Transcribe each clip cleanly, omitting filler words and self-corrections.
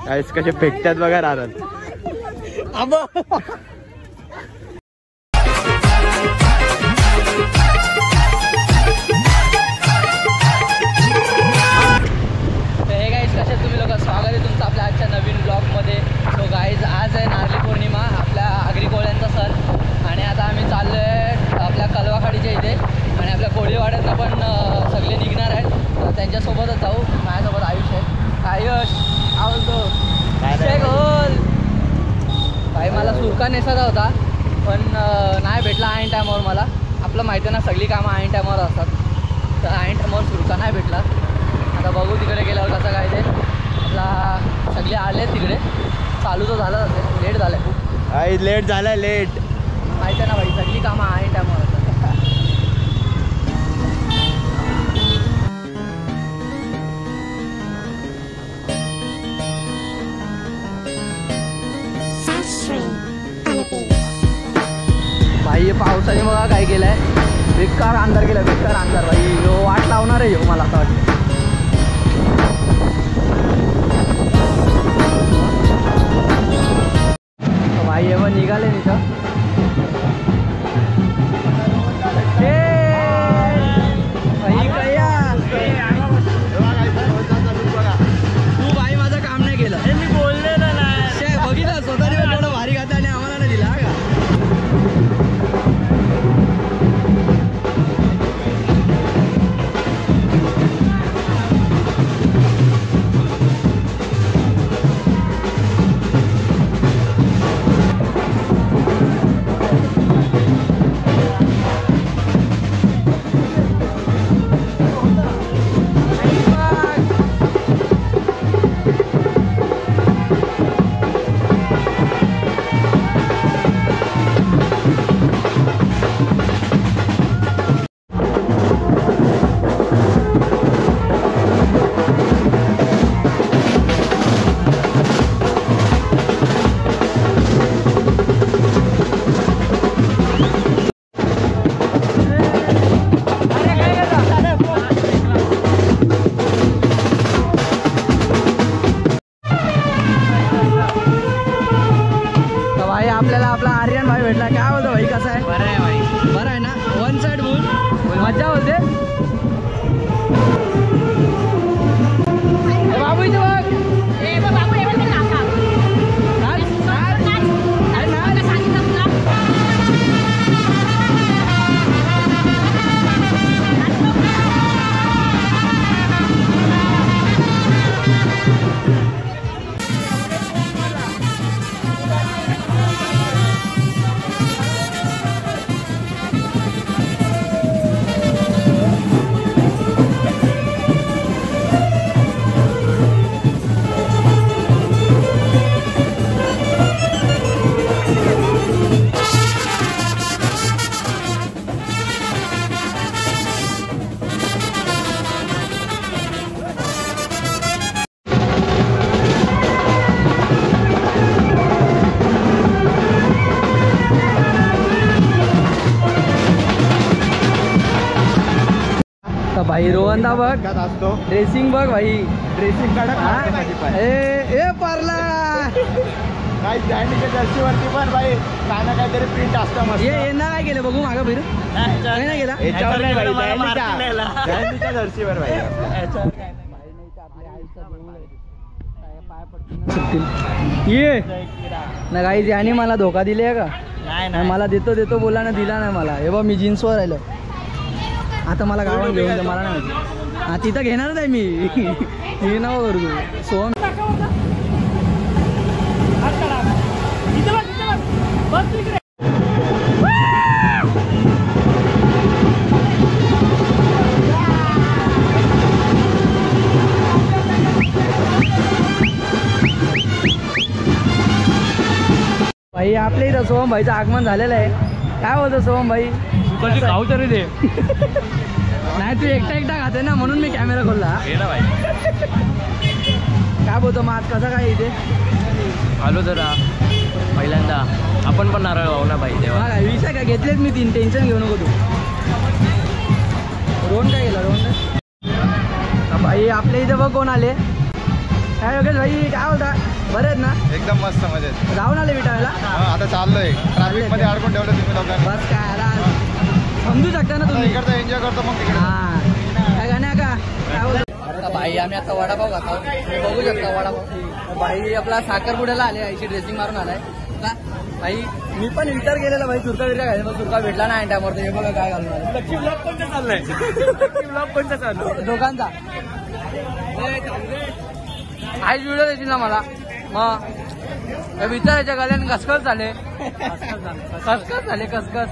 गाईस कसे फेकतात बघा राहतात. हे गाईस कसे तुम्ही लोक, स्वागत आहे तुमचं आपल्या आजच्या नवीन ब्लॉगमध्ये. सो गाईज आज आहे नारळी पौर्णिमा, आपल्या आगरी कोळ्यांचा सण. आणि आता आम्ही चाललो आहे आपल्या कलवाखाडीच्या इथे आणि आपल्या कोळीवाड्यातनं पण सगळे निघणार आहेत. तर त्यांच्यासोबतच जाऊ. माझ्यासोबत आयुष आहे. आयुष आवडतो भाई. मला सुरका नेसायचा होता पण नाही भेटला ऐन टायमावर. मला आपलं माहिती आहे ना, सगळी कामं ऐन टायमावर असतात. तर ऐन टायमावर सुरका नाही भेटला. आता बघू तिकडे गेल्यावर कसं काय ते. आपला सगळे आले तिकडे, चालू तर झालं असेल. लेट झालं खूप. आई लेट झालाय, लेट. माहिती आहे ना भाई, सगळी कामं ऐन टायमावर असतात. भाई पावसाने बघा काय केलंय, बेकार अंधार केला, बेकार अंधार. भाई यो वाट लावणार आहे, मला असं वाटतं. भाई हे पण निघाले तिथं. तू भाई माझं काम नाही केलं. मी बोललेलं नाही. बघितलं स्वतः थोडं भारी घातलं आणि आम्हाला नाही दिला का. आपल्याला आपला आर्यन भाई भेटला. काय होतं भाई, कसं आहे? बरं आहे भाई. बरं आहे ना. वन साइड बोल, मजा होते. बाबू इथे बघ. भाई रोहनदा बघ असतो ड्रेसिंग बघ भाई. ड्रेसिंग ए पारला काय जॅनीच्या जर्सीवरती पण भाई काय ना काहीतरी प्रिंट असतं मस्त. यांना काय केलं बघू मागं फिर. काय नाही केला जॅनीच्या जर्सीवर भाई. ये ना काही याने मला धोका दिले का. नाही मला देतो बोला ना, दिला नाही मला. हे बघ मी जीन्सवर राहिलो. आता मला गावात घेऊन दे, मला नाही माहिती. तिथं घेणार नाही मी. हे नाव करू सोहम. भाई आपल्या इथं सोहम भाईचं आगमन झालेलं आहे. काय बोलतो सोहम भाई? खाऊ तरी दे. नाही तू एकटा खाते ना म्हणून मी कॅमेरा खोलला. काय बोलतो मग आज कसं काय इथे आलो जरा पहिल्यांदा आपण पण नारळ वाहू ना भाई तेव्हा. बघा विषय काय घेतलेत मी 3 टेन्शन घेऊ नको तू. रोहन काय गेला रोहन भाई आपल्या इथे बघ कोण आले. काय योगेश भाई काय बोलता? बरे आहेत ना? एकदम मस्त मजेत. जाऊन आले विटायला. आता चाललोय ट्रॅफिक मध्ये अडकून ठेवलं तुम्ही लोकांनी. बस काय आता समजू शकता ना तुम्ही. इकडचं एन्जॉय करतो मग तिकडे. हा काय गाण्या का काय बोलतो भाई? आम्ही आता वडापाव खातो. बघू शकता वडापाव. भाई आपला साखरपुड्याला आले. आईची ड्रेसिंग मारून आलाय का भाई? मी पण विचार केलेला भाई सुरका बिरका घ्यायला, पण सुरका भेटला नाही टायमवर. हे बघा काय घालून आलं. लक्की ब्लॉग कोणता चाललाय? लक्की ब्लॉग कोणता चाललाय? दोघांचा आईच व्हिडिओ देशील ना मला? मग विचारायच्या गल्याने कसकस झाले. कसकस झाले कसकस.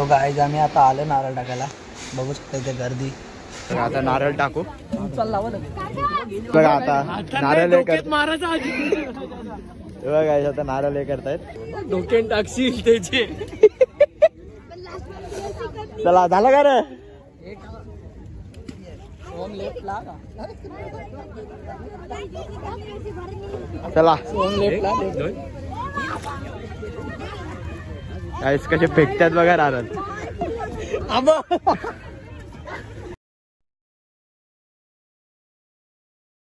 गाईज आम्ही आता आलो नारळ टाकायला. बघू शकता इथे गर्दी. आता नारळ टाकू. चालला बघा आता नारळ बघा आता नारळ हे करतायत. डोक्यात टाकशील त्याचे. चला झालं का रे? चला गाईस कसे फेकतात बघा नारळ.